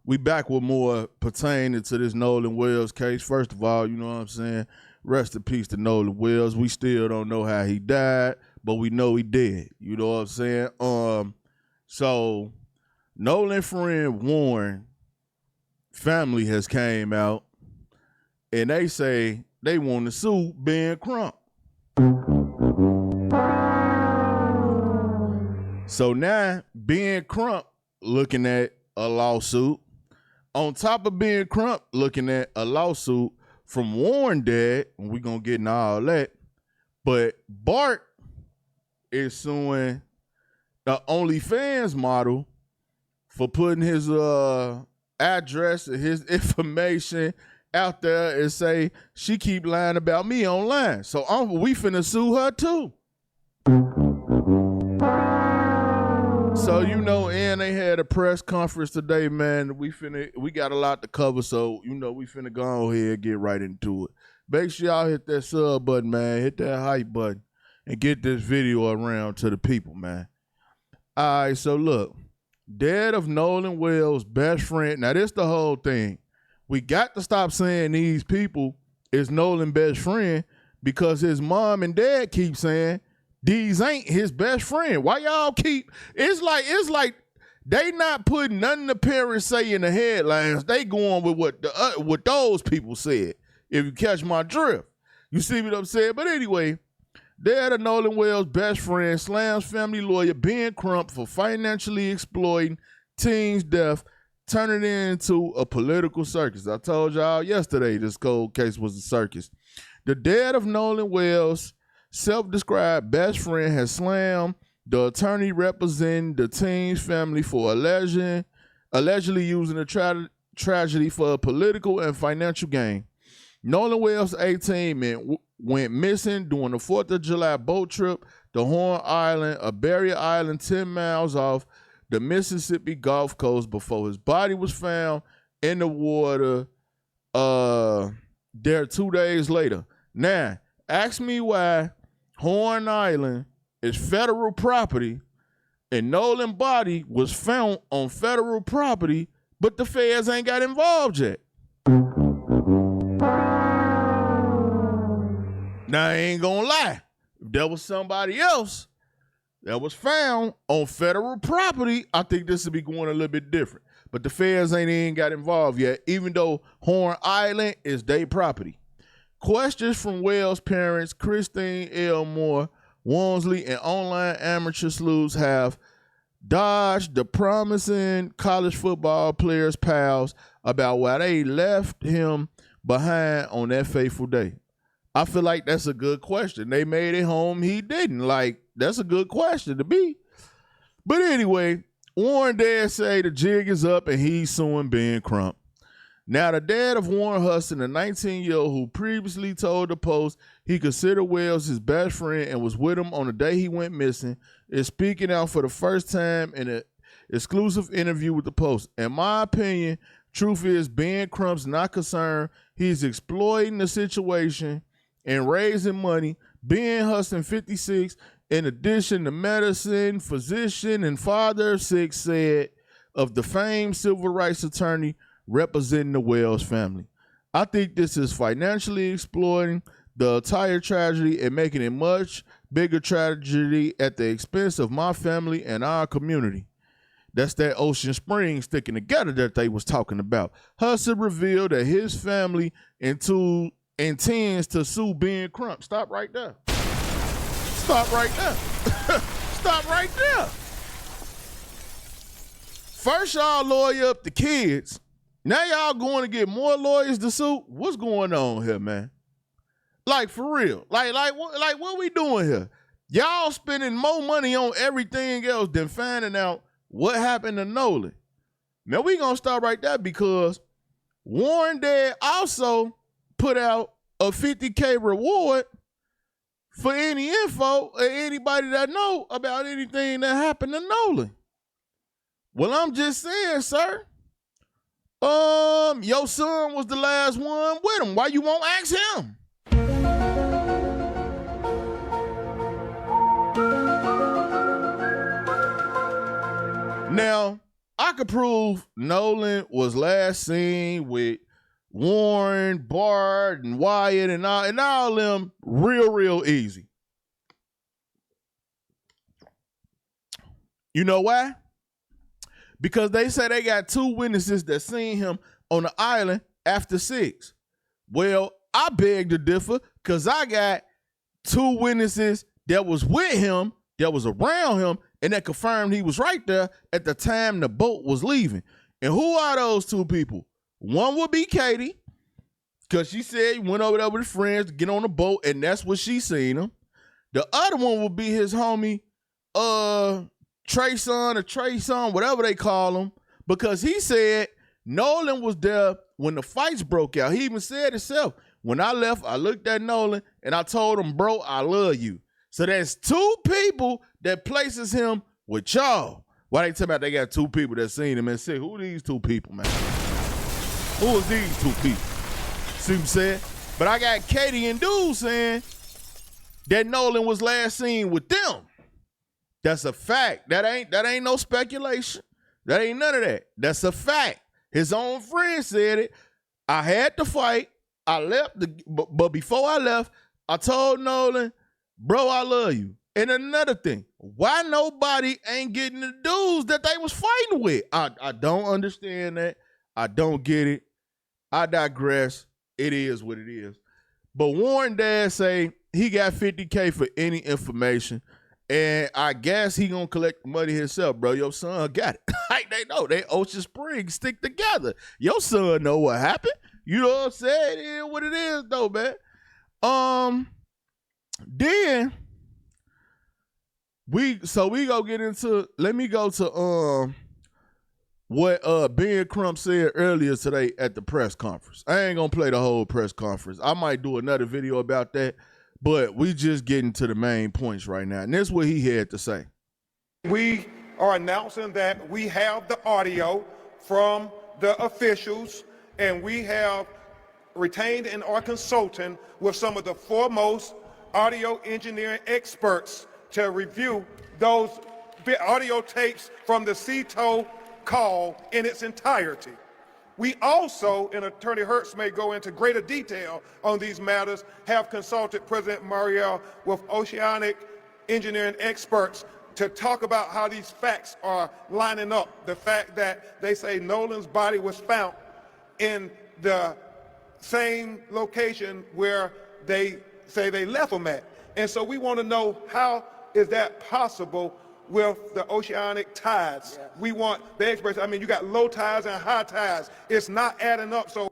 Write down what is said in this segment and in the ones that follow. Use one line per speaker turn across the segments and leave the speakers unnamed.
we back with more pertaining to this Nolan Wells case. First of all, you know what I'm saying? Rest in peace to Nolan Wells. We still don't know how he died, but we know he did. You know what I'm saying? So Nolan friend Warren family has came out and they say they want to sue Ben Crump. So now Ben Crump looking at a lawsuit. On top of Ben Crump looking at a lawsuit from Warren dad, and we're going to get into all that. But Bart is suing the OnlyFans model for putting his address and his information out there and say she keep lying about me online. So we finna sue her too. So, you know, and they had a press conference today, man. We got a lot to cover, so, you know, we finna go ahead and get right into it. Make sure y'all hit that sub button, man. Hit that hype button and get this video around to the people, man. All right, so look. Dad of Nolan Wells' best friend. Now, this the whole thing. We got to stop saying these people is Nolan's best friend because his mom and dad keep saying these ain't his best friend. Why y'all keep? It's like they not putting nothing the parents say in the headlines. They going with what those people said. If you catch my drift, you see what I'm saying. But anyway, dad of Nolan Wells' best friend slams family lawyer Ben Crump for financially exploiting teens' death, turning it into a political circus. I told y'all yesterday this cold case was a circus. The dad of Nolan Wells' self-described best friend has slammed the attorney representing the teen's family for allegedly using the tragedy for a political and financial gain. Nolan Wells, 18, went missing during the 4th of July boat trip to Horn Island, a barrier island 10 miles off the Mississippi Gulf Coast before his body was found in the water there 2 days later. Now, ask me why Horn Island is federal property and Nolan's body was found on federal property, but the feds ain't got involved yet. Now, I ain't gonna lie. If there was somebody else that was found on federal property, I think this would be going a little bit different. But the feds ain't even got involved yet, even though Horn Island is their property. Questions from Wells' parents, Christine Elmore, Walmsley, and online amateur sleuths have dodged the promising college football players' pals about why they left him behind on that fateful day. I feel like that's a good question. They made it home, he didn't. Like, that's a good question to be. But anyway, Warren dad say the jig is up and he's suing Ben Crump. Now, the dad of Warren Hudson, a 19-year-old who previously told the Post he considered Wells his best friend and was with him on the day he went missing, is speaking out for the first time in an exclusive interview with the Post. In my opinion, truth is Ben Crump's not concerned. He's exploiting the situation and raising money. Ben Hudson, 56, in addition to medicine, physician, and father of 6, said of the famed civil rights attorney representing the Wells family. I think this is financially exploiting the entire tragedy and making it much bigger tragedy at the expense of my family and our community. That's that Ocean Springs sticking together that they was talking about. Hudson revealed that his family intends to sue Ben Crump. Stop right there. Stop right there. Stop right there. First y'all lawyer up the kids. Now y'all going to get more lawyers to sue? What's going on here, man? Like, for real. Like what we doing here? Y'all spending more money on everything else than finding out what happened to Nolan. Now we gonna stop right there because Warren dad also put out a $50K reward for any info or anybody that know about anything that happened to Nolan. Well, I'm just saying, sir. Your son was the last one with him. Why you won't ask him? Now, I could prove Nolan was last seen with Warren, Bart, and Wyatt, and all them real easy. You know why? Because they say they got 2 witnesses that seen him on the island after 6. Well, I beg to differ because I got 2 witnesses that was with him, that was around him, and that confirmed he was right there at the time the boat was leaving. And who are those 2 people? One would be Katie, because she said he went over there with his friends to get on the boat, and that's what she seen him. The other one would be his homie, Trayson, whatever they call him, because he said Nolan was there when the fights broke out. He even said himself, when I left, I looked at Nolan and I told him, bro, I love you. So there's 2 people that places him with y'all. Why they tell about they got 2 people that seen him and said, who are these 2 people, man? Who is these 2 people? See what I'm saying? But I got Katie and Dude saying that Nolan was last seen with them. That's a fact. That ain't no speculation. That ain't none of that. That's a fact. His own friend said it. I had to fight. I left, but before I left, I told Nolan, bro, I love you. And another thing, why nobody ain't getting the dudes that they was fighting with? I don't understand that. I don't get it. I digress. It is what it is. But Warren dad say he got $50K for any information. And I guess he gonna collect the money himself, bro. Your son got it. Like they know, they Ocean Springs stick together. Your son know what happened. You know what I'm saying? It is what it is, though, man. Then we go get into. Let me go to what Ben Crump said earlier today at the press conference. I ain't gonna play the whole press conference. I might do another video about that. But we just getting to the main points right now. And this is what he had to say.
We are announcing that we have the audio from the officials, and we have retained and are consulting with some of the foremost audio engineering experts to review those audio tapes from the CETO call in its entirety. We also, and Attorney Hertz may go into greater detail on these matters, have consulted President Mariel with oceanic engineering experts to talk about how these facts are lining up. The fact that they say Nolan's body was found in the same location where they say they left him at. And so we want to know, how is that possible with the oceanic tides? Yeah. We want the experts. I mean, you got low tides and high tides. It's not adding up. So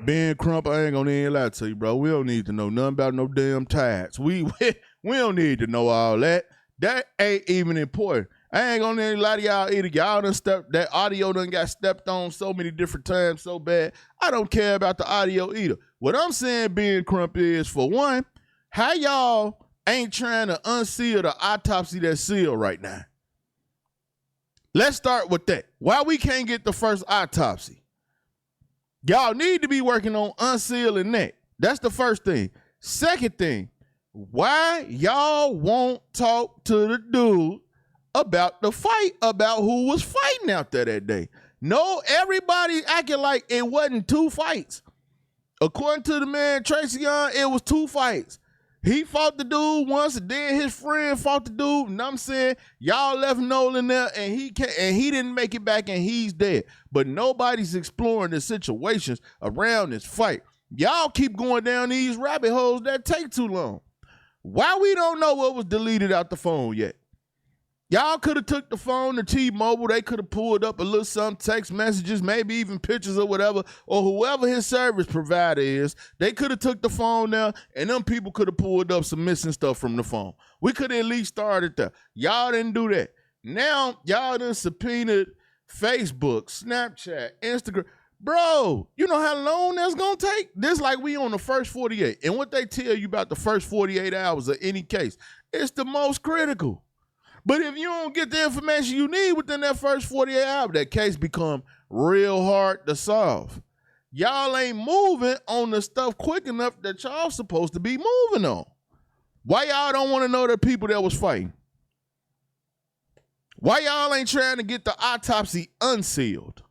Ben Crump, I ain't gonna even lie to you, bro. We don't need to know nothing about no damn tides. We don't need to know all that. That ain't even important. I ain't gonna lie to y'all either. Y'all done that audio done got stepped on so many different times so bad. I don't care about the audio either. What I'm saying, Ben Crump, is, for one, how y'all ain't trying to unseal the autopsy that's sealed right now? Let's start with that. Why we can't get the first autopsy? Y'all need to be working on unsealing that. That's the first thing. Second thing, why y'all won't talk to the dude about the fight, about who was fighting out there that day? No, everybody acting like it wasn't 2 fights. According to the man Tracy Young, it was 2 fights. He fought the dude once, and then his friend fought the dude. And I'm saying, y'all left Nolan there, and he didn't make it back, and he's dead. But nobody's exploring the situations around this fight. Y'all keep going down these rabbit holes that take too long. Why we don't know what was deleted out the phone yet? Y'all could have took the phone to T-Mobile. They could have pulled up a little some text messages, maybe even pictures or whatever, or whoever his service provider is. They could have took the phone there, and them people could have pulled up some missing stuff from the phone. We could have at least started there. Y'all didn't do that. Now, y'all done subpoenaed Facebook, Snapchat, Instagram. Bro, you know how long that's going to take? This like we on the first 48. And what they tell you about the first 48 hours of any case, it's the most critical. But if you don't get the information you need within that first 48 hours, that case become real hard to solve. Y'all ain't moving on the stuff quick enough that y'all supposed to be moving on. Why y'all don't want to know the people that was fighting? Why y'all ain't trying to get the autopsy unsealed?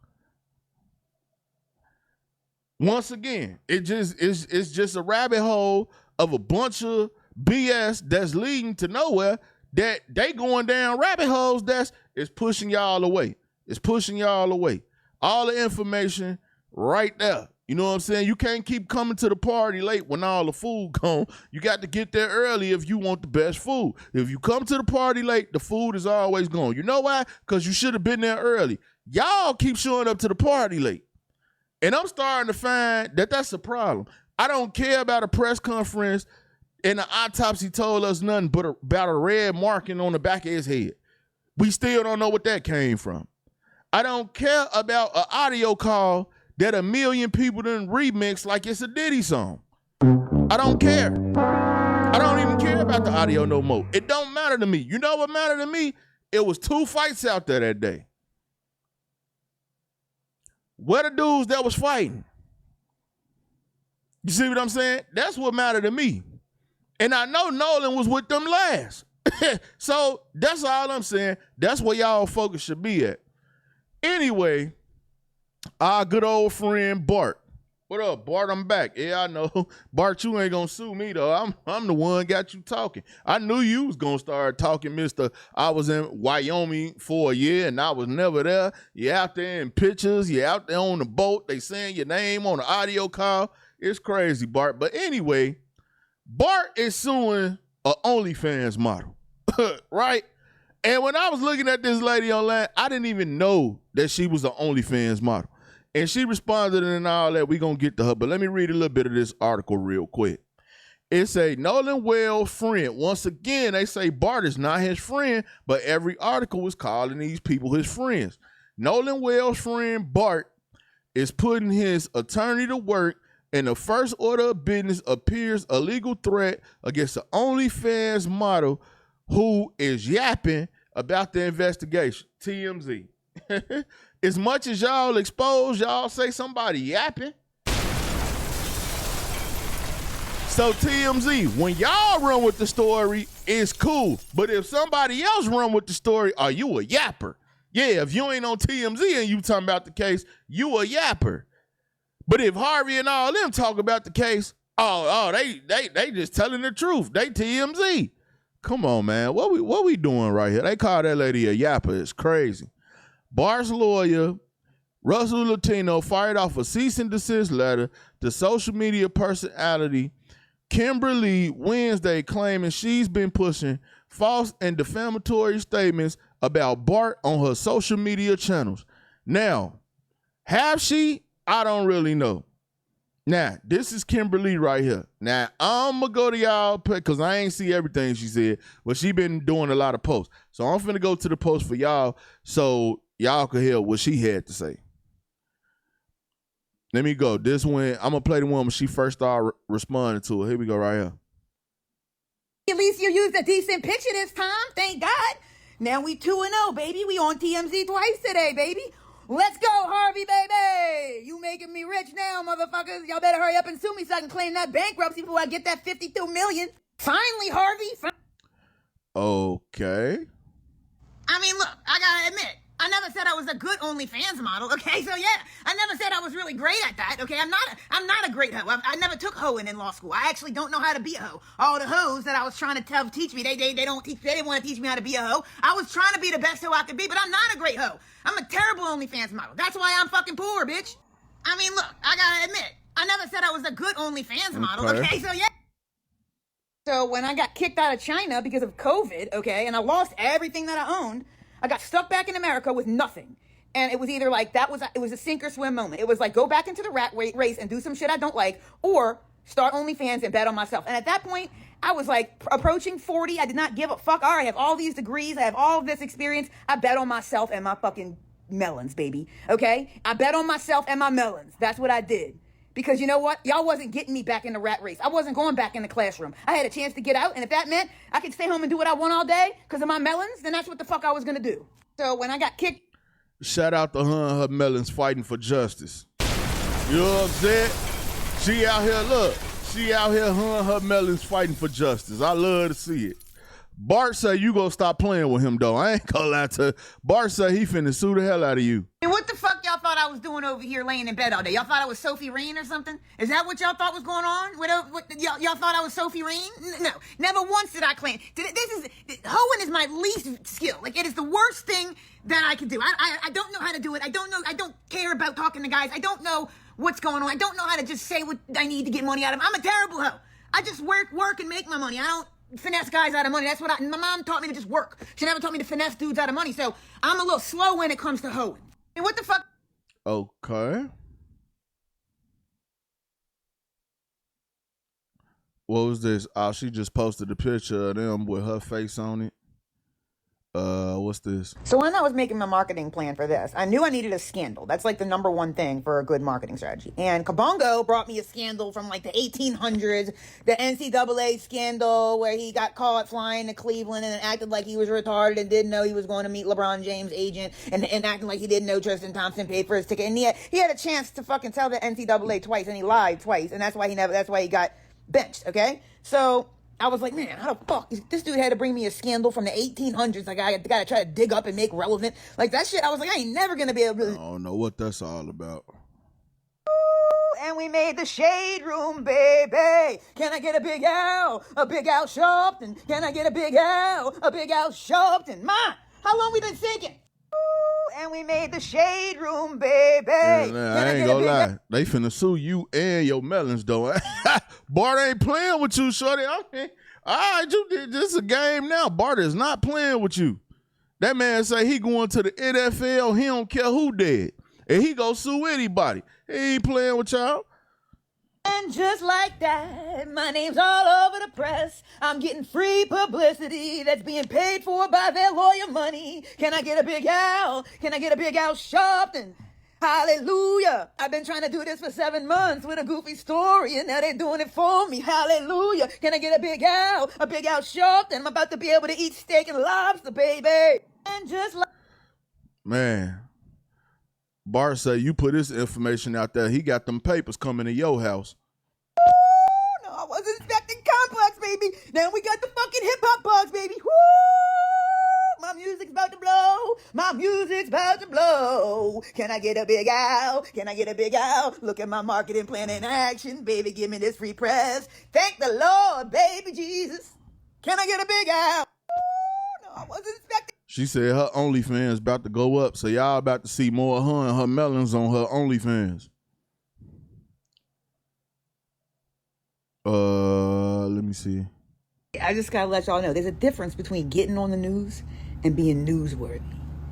Once again, it's just a rabbit hole of a bunch of BS that's leading to nowhere, that they going down rabbit holes is pushing y'all away. It's pushing y'all away. All the information right there. You know what I'm saying? You can't keep coming to the party late when all the food gone. You got to get there early if you want the best food. If you come to the party late, the food is always gone. You know why? Because you should have been there early. Y'all keep showing up to the party late. And I'm starting to find that that's a problem. I don't care about a press conference and the autopsy told us nothing but about a red marking on the back of his head. We still don't know what that came from. I don't care about an audio call that 1 million people done remix like it's a Diddy song. I don't care. I don't even care about the audio no more. It don't matter to me. You know what mattered to me? It was 2 fights out there that day. Where the dudes that was fighting? You see what I'm saying? That's what mattered to me. And I know Nolan was with them last. So that's all I'm saying. That's where y'all focus should be at. Anyway, our good old friend Bart. What up, Bart? I'm back. Yeah, I know. Bart, you ain't gonna sue me though. I'm the one got you talking. I knew you was gonna start talking, Mr. I was in Wyoming for a year and I was never there. You out there in pictures, you out there on the boat, they saying your name on the audio call. It's crazy, Bart. But anyway, Bart is suing a OnlyFans model, right? And when I was looking at this lady online, I didn't even know that she was an OnlyFans model. And she responded and all that. We gonna get to her. But let me read a little bit of this article real quick. It say, Nolan Wells' friend. Once again, they say Bart is not his friend, but every article is calling these people his friends. Nolan Wells' friend Bart is putting his attorney to work. In the first order of business appears a legal threat against the OnlyFans model who is yapping about the investigation. TMZ. As much as y'all expose, y'all say somebody yapping. So TMZ, when y'all run with the story, it's cool. But if somebody else run with the story, are you a yapper? Yeah, if you ain't on TMZ and you talking about the case, you a yapper. But if Harvey and all them talk about the case, they just telling the truth. They TMZ. Come on, man. What we doing right here? They call that lady a yapper. It's crazy. Bart's lawyer, Russell Latino, fired off a cease and desist letter to social media personality Kimberly Wednesday, claiming she's been pushing false and defamatory statements about Bart on her social media channels. Now, have she? I don't really know. Now, this is Kimberly right here. Now, I'm going to go to y'all because I ain't see everything she said, but she been doing a lot of posts. So I'm finna go to the post for y'all so y'all can hear what she had to say. Let me go. This one, I'm going to play the one when she first started responding to it. Here we go right here.
At least you used a decent picture this time, thank God. Now we 2-0, baby. We on TMZ twice today, baby. Let's go, Harvey, baby. You making me rich now, motherfuckers. Y'all better hurry up and sue me so I can claim that bankruptcy before I get that $52 million. Finally, Harvey.
Okay.
I mean, look, I gotta admit, I never said I was a good OnlyFans model, okay? So yeah, I never said I was really great at that, okay? I'm not a great hoe. I never took hoeing in law school. I actually don't know how to be a hoe. All the hoes that I was trying to teach me, they didn't want to teach me how to be a hoe. I was trying to be the best hoe I could be, but I'm not a great hoe. I'm a terrible OnlyFans model. That's why I'm fucking poor, bitch. I mean, look, I gotta admit, I never said I was a good OnlyFans model, okay? So yeah. So when I got kicked out of China because of COVID, okay, and I lost everything that I owned, I got stuck back in America with nothing. And it was either like, it was a sink or swim moment. It was like, go back into the rat race and do some shit I don't like, or start OnlyFans and bet on myself. And at that point, I was like approaching 40. I did not give a fuck. All right, I have all these degrees. I have all of this experience. I bet on myself and my fucking melons, baby. Okay? I bet on myself and my melons. That's what I did. Because you know what? Y'all wasn't getting me back in the rat race. I wasn't going back in the classroom. I had a chance to get out, and if that meant I could stay home and do what I want all day because of my melons, then that's what the fuck I was going to do. So when I got kicked...
Shout out to her and her melons fighting for justice. You know what I'm saying? She out here, look. She out here her melons fighting for justice. I love to see it. Bart say you gonna stop playing with him though. I ain't gonna lie to you. Bart say he finna sue the hell out of you.
And what the fuck y'all thought I was doing over here laying in bed all day? Y'all thought I was Sophie Reen or something? Is that what y'all thought was going on? Y'all thought I was Sophie Reen? No, never once did I claim. Hoeing is my least skill. Like, it is the worst thing that I can do. I don't know how to do it. I don't care about talking to guys. I don't know what's going on. I don't know how to just say what I need to get money out of them. I'm a terrible hoe. I just work and make my money. I don't finesse guys out of money. That's what my mom taught me to just work. She never taught me to finesse dudes out of money. So I'm a little slow when it comes to hoeing. And what the fuck?
Okay. What was this? Oh, she just posted a picture of them with her face on it. What's this?
So when I was making my marketing plan for this, I knew I needed a scandal. That's like the number one thing for a good marketing strategy. And Kabongo brought me a scandal from like the 1800s, the NCAA scandal where he got caught flying to Cleveland and acted like he was retarded and didn't know he was going to meet LeBron James' agent and acting like he didn't know Tristan Thompson paid for his ticket. And he had a chance to fucking tell the NCAA twice, and he lied twice, and that's why he got benched. Okay, so I was like, man, how the fuck? This dude had to bring me a scandal from the 1800s. Like, I gotta try to dig up and make relevant. Like, that shit, I was like, I ain't never gonna be able to.
I don't know what that's all about.
And we made the shade room, baby. Can I get a big L? A big Al Sharpton. Can I get a big L? A big Al Sharpton. Ma, how long we been thinking? And we made the shade room, baby.
Yeah, I ain't gonna lie. They finna sue you and your melons, though. Bart ain't playing with you, shorty. Okay. All right, this is a game now. Bart is not playing with you. That man say he going to the NFL. He don't care who dead. And he go sue anybody. He ain't playing with y'all.
And just like that, my name's all over the press. I'm getting free publicity that's being paid for by their lawyer money. Can I get a big Al? Can I get a big Al Sharpton? Hallelujah. I've been trying to do this for 7 months with a goofy story, and now they're doing it for me. Hallelujah. Can I get a big Al? A big Al Sharpton? I'm about to be able to eat steak and lobster, baby. And just like...
Man. Bart say you put this information out there. He got them papers coming to your house.
Ooh, no, I wasn't expecting complex, baby. Now we got the fucking hip-hop bugs, baby. Woo! My music's about to blow. My music's about to blow. Can I get a big Al? Can I get a big Al? Look at my marketing plan in action. Baby, give me this free press. Thank the Lord, baby Jesus. Can I get a big Al? Ooh, no, I wasn't expecting.
She said her OnlyFans about to go up, so y'all about to see more of her and her melons on her OnlyFans. Let me see.
I just gotta let y'all know, there's a difference between getting on the news and being newsworthy.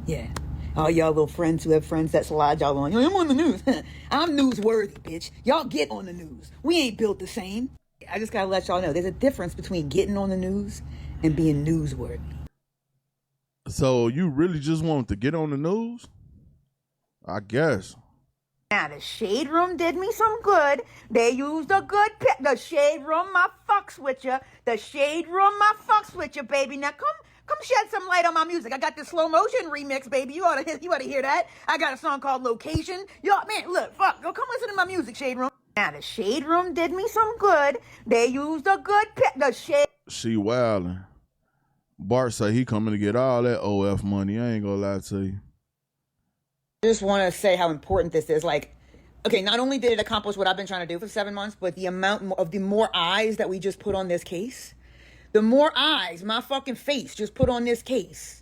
Yeah. All y'all little friends who have friends that slide y'all on. I'm on the news. I'm newsworthy, bitch. Y'all get on the news. We ain't built the same. I just gotta let y'all know, there's a difference between getting on the news and being newsworthy.
So you really just want to get on the news? I guess.
Now, the Shade Room did me some good. They used a good pick. The Shade Room, I fucks with you. The Shade Room, I fucks with you, baby. Now, come shed some light on my music. I got this slow motion remix, baby. You ought to hear that. I got a song called Location. Y'all, man, look, fuck. Go come listen to my music, Shade Room. Now, the Shade Room did me some good. They used a good pick. The Shade...
She wildin'. Bart say he coming to get all that OF money. I ain't gonna lie to you.
I just want to say how important this is. Like, okay, not only did it accomplish what I've been trying to do for 7 months, but the amount of the more eyes that we just put on this case, the more eyes my fucking face just put on this case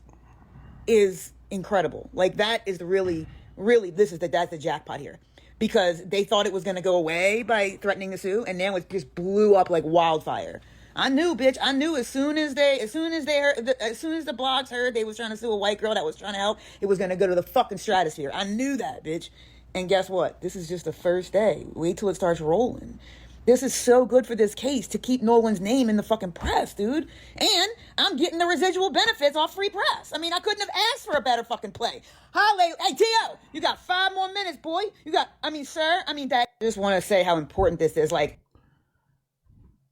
is incredible. Like, that is really, that's the jackpot here. Because they thought it was going to go away by threatening to sue, and now it just blew up like wildfire. I knew, bitch. I knew as soon as the blogs heard they was trying to sue a white girl that was trying to help, it was going to go to the fucking stratosphere. I knew that, bitch. And guess what? This is just the first day. Wait till it starts rolling. This is so good for this case to keep Nolan's name in the fucking press, dude. And I'm getting the residual benefits off free press. I mean, I couldn't have asked for a better fucking play. Hey, T.O., you got 5 more minutes, boy. Dad. I just want to say how important this is. Like,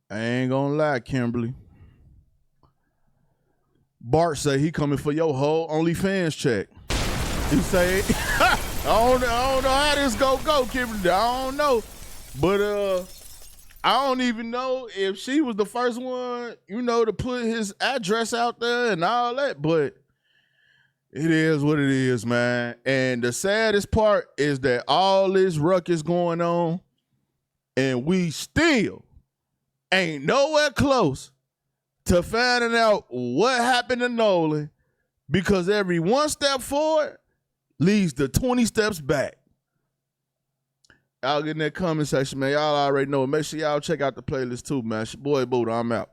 I ain't gonna lie, Kimberly. Bart say he coming for your whole OnlyFans check. He say, I don't know how this go, Kimberly. I don't know. But I don't even know if she was the first one, to put his address out there and all that, but it is what it is, man. And the saddest part is that all this ruckus going on, and we still ain't nowhere close to finding out what happened to Nolan, because every one step forward leads to 20 steps back. Y'all get in that comment section, man. Y'all already know. Make sure y'all check out the playlist too, man. It's your boy Buddha. I'm out.